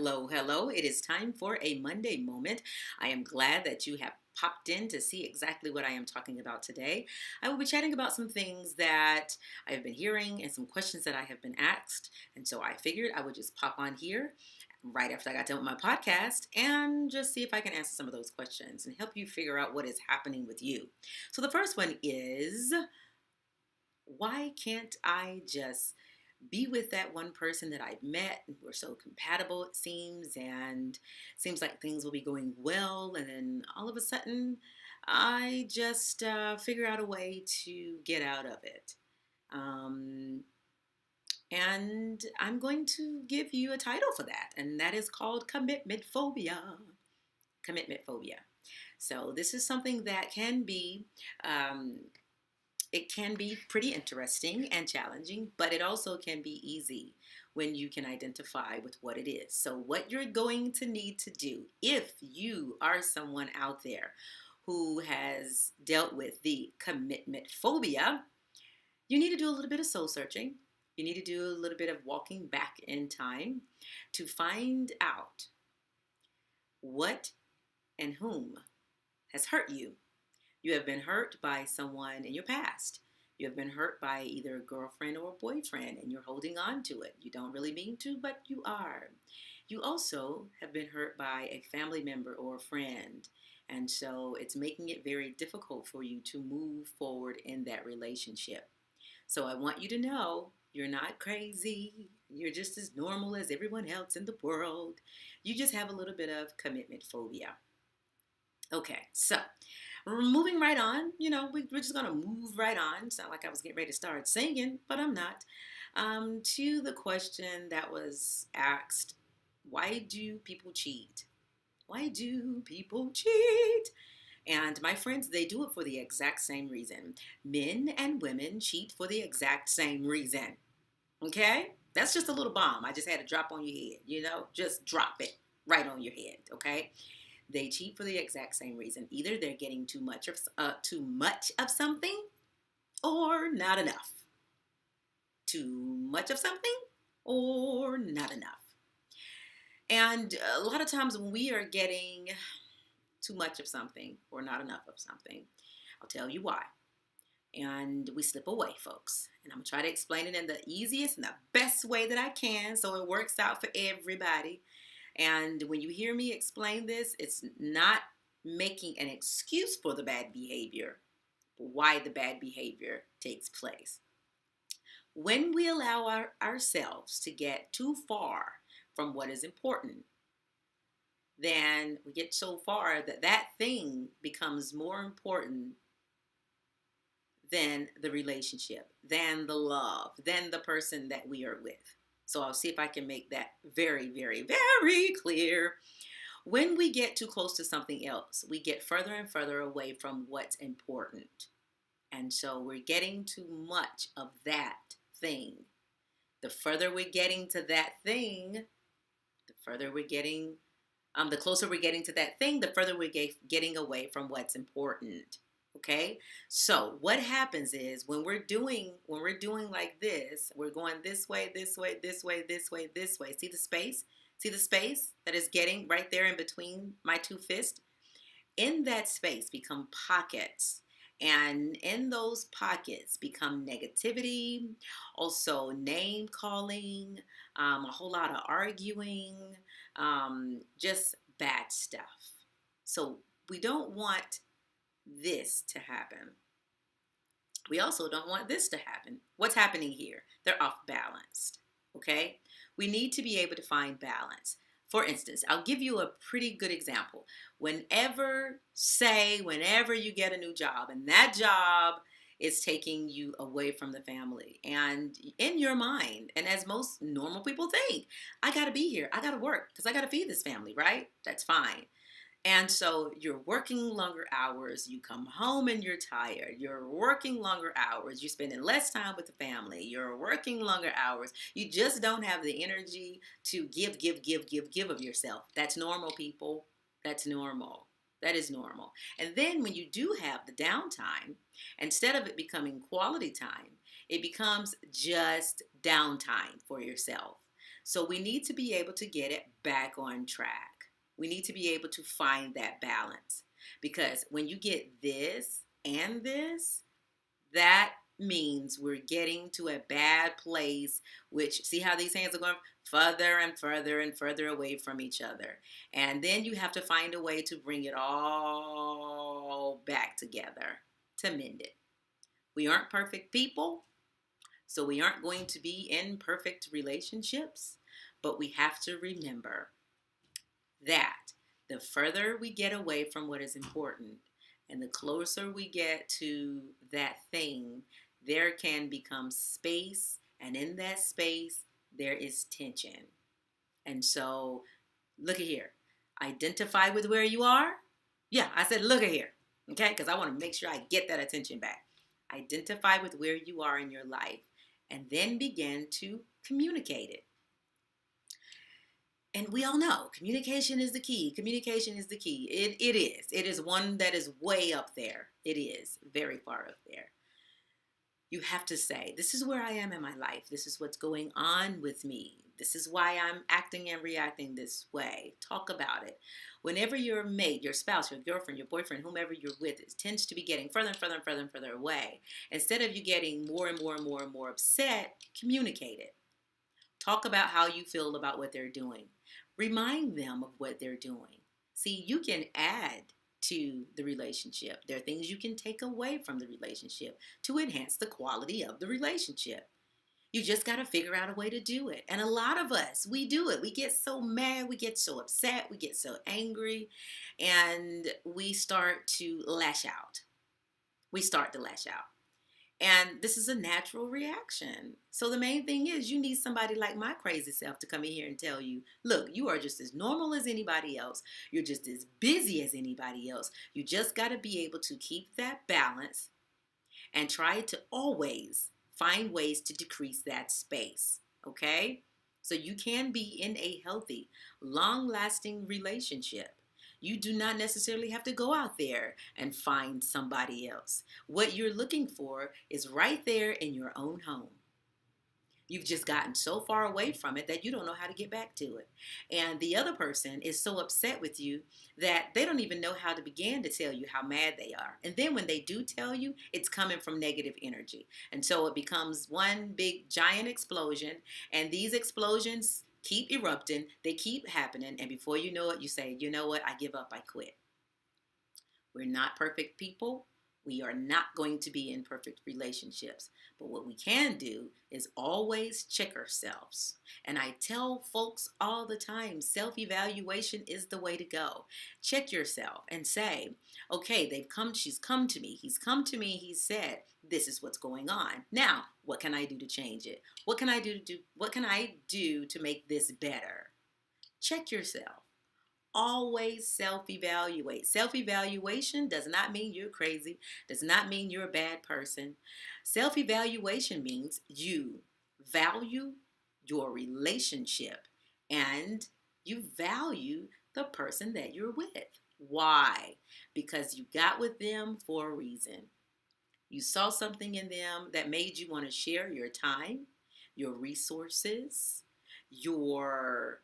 Hello, hello. It is time for a Monday moment. I am glad that you have popped in to see exactly what I am talking about today. I will be chatting about some things that I have been hearing and some questions that I have been asked. And so I figured I would just pop on here right after I got done with my podcast and just see if I can answer some of those questions and help you figure out what is happening with you. So the first one is, why can't I just be with that one person that I've met? We're so compatible, it seems, and seems like things will be going well. And then all of a sudden, I just figure out a way to get out of it. Um, and I'm going to give you a title for that, and that is called commitment phobia. Commitment phobia. So, this is something that can be um, it can be pretty interesting and challenging, but it also can be easy when you can identify with what it is. So, what you're going to need to do if you are someone out there who has dealt with the commitment phobia, you need to do a little bit of soul searching. You need to do a little bit of walking back in time to find out what and whom has hurt you. You have been hurt by someone in your past. You have been hurt by either a girlfriend or a boyfriend, and you're holding on to it. You don't really mean to, but you are. You also have been hurt by a family member or a friend, and so it's making it very difficult for you to move forward in that relationship. So I want you to know you're not crazy. You're just as normal as everyone else in the world. You just have a little bit of commitment phobia. Okay, so moving right on, we're just going to move right on. Sound like I was getting ready to start singing, but I'm not. To the question that was asked, why do people cheat? Why do people cheat? And my friends, they do it for the exact same reason. Men and women cheat for the exact same reason. Okay? That's just a little bomb I just had to drop on your head, Just drop it right on your head, okay? They cheat for the exact same reason. Either they're getting too much of something or not enough. Too much of something or not enough. And a lot of times when we are getting too much of something or not enough of something, I'll tell you why. And we slip away, folks. And I'm going to try to explain it in the easiest and the best way that I can so it works out for everybody. And when you hear me explain this, it's not making an excuse for the bad behavior, but why the bad behavior takes place. When we allow ourselves to get too far from what is important, then we get so far that that thing becomes more important than the relationship, than the love, than the person that we are with. So I'll see if I can make that very, very, very clear. When we get too close to something else, we get further and further away from what's important. And so we're getting too much of that thing. The further we're getting to that thing, the further we're getting, the closer we're getting to that thing, the further we're getting away from what's important. Okay, so what happens is when we're doing like this, we're going this way, this way, this way, this way, this way. See the space? See the space that is getting right there in between my two fists? In that space become pockets. And in those pockets become negativity, also name calling, a whole lot of arguing, just bad stuff. So we don't want this to happen. We also don't want this to happen. What's happening here? They're off balanced. Okay? We need to be able to find balance. For instance, I'll give you a pretty good example. Whenever you get a new job and that job is taking you away from the family, and in your mind, and as most normal people think, I got to be here. I got to work because I got to feed this family, right? That's fine. And so you're working longer hours, you come home and you're tired, you're working longer hours, you're spending less time with the family, you're working longer hours, you just don't have the energy to give of yourself. That's normal, people. That's normal. That is normal. And then when you do have the downtime, instead of it becoming quality time, it becomes just downtime for yourself. So we need to be able to get it back on track. We need to be able to find that balance, because when you get this and this, that means we're getting to a bad place, which, see how these hands are going further and further and further away from each other. And then you have to find a way to bring it all back together to mend it. We aren't perfect people, so we aren't going to be in perfect relationships, but we have to remember that the further we get away from what is important and the closer we get to that thing, there can become space, and in that space, there is tension. And so, look at here. Identify with where you are. Yeah, I said, look at here. Okay, because I want to make sure I get that attention back. Identify with where you are in your life and then begin to communicate it. And we all know communication is the key. Communication is the key. It is. It is one that is way up there. It is very far up there. You have to say, this is where I am in my life. This is what's going on with me. This is why I'm acting and reacting this way. Talk about it. Whenever your mate, your spouse, your girlfriend, your boyfriend, whomever you're with, it tends to be getting further and further and further and further away. Instead of you getting more and more and more and more upset, communicate it. Talk about how you feel about what they're doing. Remind them of what they're doing. See, you can add to the relationship. There are things you can take away from the relationship to enhance the quality of the relationship. You just got to figure out a way to do it. And a lot of us, we do it. We get so mad, we get so upset, we get so angry, and we start to lash out. We start to lash out. And this is a natural reaction. So the main thing is you need somebody like my crazy self to come in here and tell you, look, you are just as normal as anybody else. You're just as busy as anybody else. You just got to be able to keep that balance and try to always find ways to decrease that space. Okay? So you can be in a healthy, long-lasting relationship. You do not necessarily have to go out there and find somebody else. What you're looking for is right there in your own home. You've just gotten so far away from it that you don't know how to get back to it. And the other person is so upset with you that they don't even know how to begin to tell you how mad they are. And then when they do tell you, it's coming from negative energy. And so it becomes one big giant explosion. And these explosions keep erupting, they keep happening, and before you know it, you say, you know what, I give up, I quit. We're not perfect people. We are not going to be in perfect relationships. But what we can do is always check ourselves. And I tell folks all the time, self-evaluation is the way to go. Check yourself and say, okay, she's come to me, he's come to me, he said, this is what's going on. Now, what can I do to change it? What can I do to make this better? Check yourself. Always self-evaluate. Self-evaluation does not mean you're crazy, does not mean you're a bad person. Self-evaluation means you value your relationship and you value the person that you're with. Why? Because you got with them for a reason. You saw something in them that made you want to share your time, your resources, your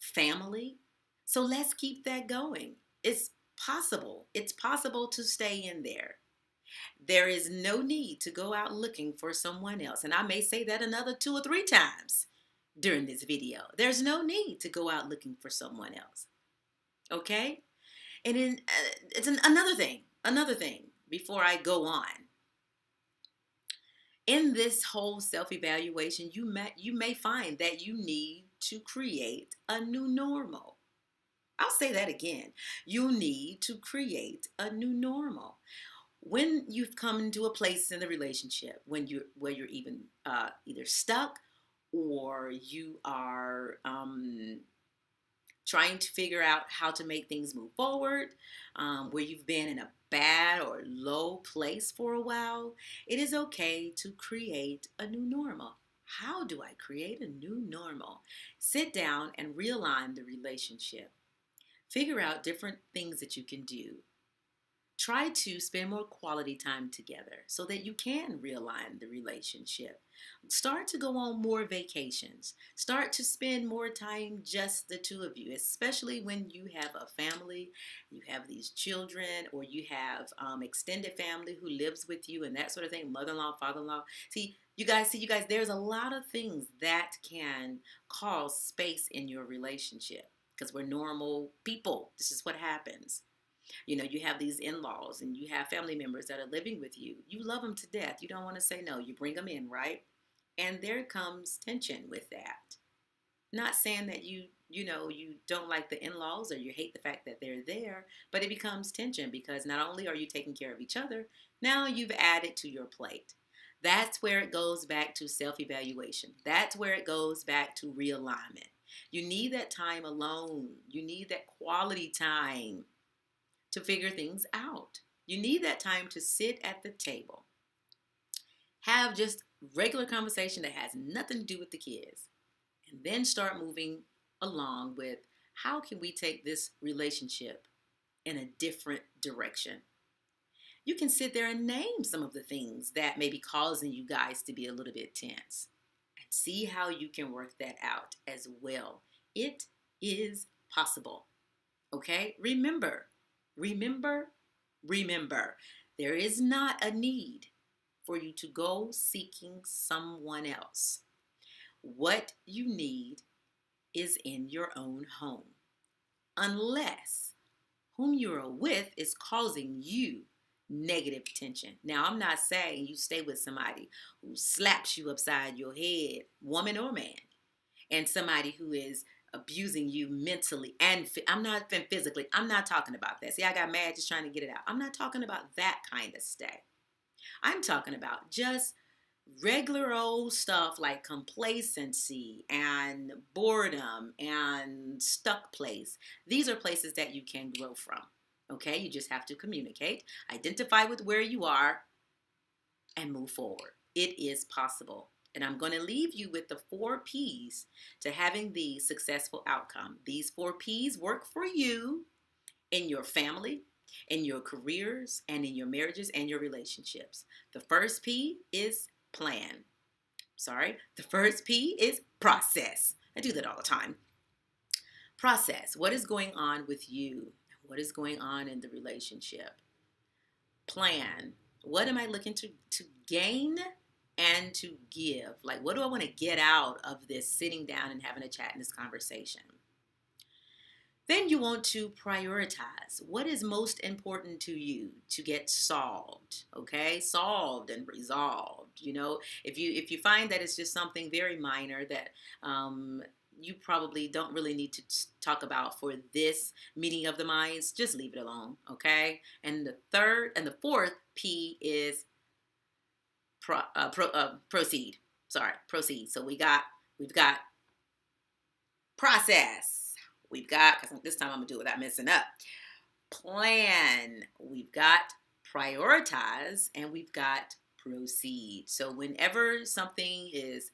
family. So let's keep that going. It's possible. It's possible to stay in there. There is no need to go out looking for someone else. And I may say that another 2 or 3 times during this video. There's no need to go out looking for someone else. Okay? And then it's another thing before I go on. In this whole self-evaluation, you may find that you need to create a new normal. I'll say that again. You need to create a new normal. When you've come into a place in the relationship where you're even either stuck or you are trying to figure out how to make things move forward, where you've been in a bad or low place for a while, it is okay to create a new normal. How do I create a new normal? Sit down and realign the relationship. Figure out different things that you can do Try to spend more quality time together so that you can realign the relationship. Start to go on more vacations. Start to spend more time just the two of you, especially when you have a family, you have these children, or you have extended family who lives with you and that sort of thing, mother-in-law, father-in-law. See, you guys, there's a lot of things that can cause space in your relationship because we're normal people. This is what happens. You have these in laws and you have family members that are living with you. You love them to death. You don't want to say no. You bring them in, right? And there comes tension with that. Not saying that you don't like the in laws or you hate the fact that they're there, but it becomes tension because not only are you taking care of each other, now you've added to your plate. That's where it goes back to self evaluation. That's where it goes back to realignment. You need that time alone, you need that quality time to figure things out. You need that time to sit at the table, have just regular conversation that has nothing to do with the kids, and then start moving along with how can we take this relationship in a different direction. You can sit there and name some of the things that may be causing you guys to be a little bit tense and see how you can work that out as well. It is possible. Okay? Remember, remember, there is not a need for you to go seeking someone else. What you need is in your own home, unless whom you are with is causing you negative tension. Now, I'm not saying you stay with somebody who slaps you upside your head, woman or man, and somebody who is abusing you mentally and I'm not physically. I'm not talking about that. See, I got mad just trying to get it out. I'm not talking about that kind of stay. I'm talking about just regular old stuff like complacency and boredom and stuck place. These are places that you can grow from. Okay, you just have to communicate, identify with where you are, and move forward. It is possible. And I'm going to leave you with the 4 P's to having the successful outcome. These 4 P's work for you in your family, in your careers, and in your marriages and your relationships. The first P is plan. The first P is process. I do that all the time. Process. What is going on with you? What is going on in the relationship? Plan. What am I looking to gain and to give? Like, what do I want to get out of this sitting down and having a chat in this conversation? Then you want to prioritize what is most important to you to get solved, okay? Solved and resolved. If you find that it's just something very minor that you probably don't really need to talk about for this meeting of the minds, just leave it alone, okay? And the fourth P is proceed. Proceed. So we've got process. We've got, because this time I'm gonna do it without messing up. Plan. We've got prioritize, and we've got proceed. So whenever something is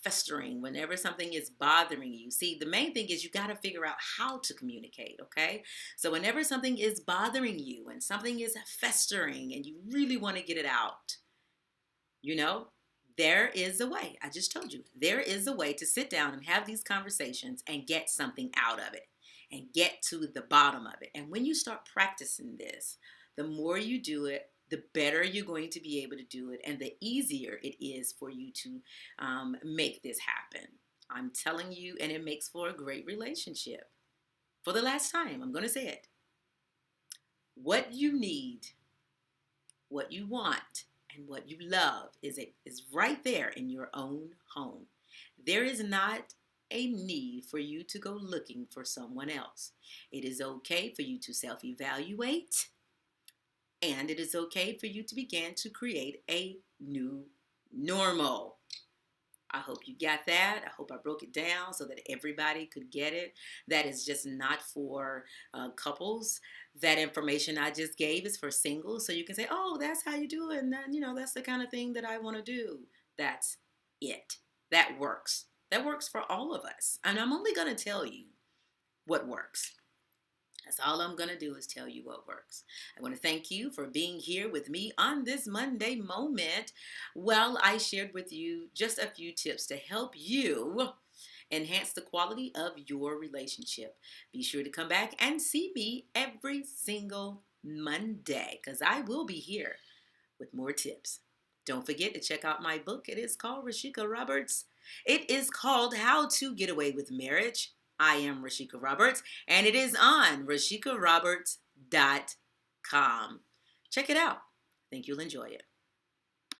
festering, whenever something is bothering you, see, the main thing is you got to figure out how to communicate, okay? So whenever something is bothering you and something is festering and you really want to get it out, there is a way. I just told you, there is a way to sit down and have these conversations and get something out of it and get to the bottom of it. And when you start practicing this, the more you do it, the better you're going to be able to do it, and the easier it is for you to make this happen. I'm telling you, and it makes for a great relationship. For the last time, I'm going to say it. What you need, what you want, and what you love is right there in your own home. There is not a need for you to go looking for someone else. It is okay for you to self-evaluate. And it is okay for you to begin to create a new normal. I hope you got that. I hope I broke it down so that everybody could get it. That is just not for couples. That information I just gave is for singles. So you can say, oh, that's how you do it. And then, that's the kind of thing that I want to do. That's it. That works. That works for all of us. And I'm only going to tell you what works. That's all I'm going to do is tell you what works. I want to thank you for being here with me on this Monday moment. Well, I shared with you just a few tips to help you enhance the quality of your relationship. Be sure to come back and see me every single Monday because I will be here with more tips. Don't forget to check out my book. It is called Rashika Roberts. It is called How to Get Away with Marriage. I am Rashika Roberts, and it is on RashikaRoberts.com. Check it out. I think you'll enjoy it.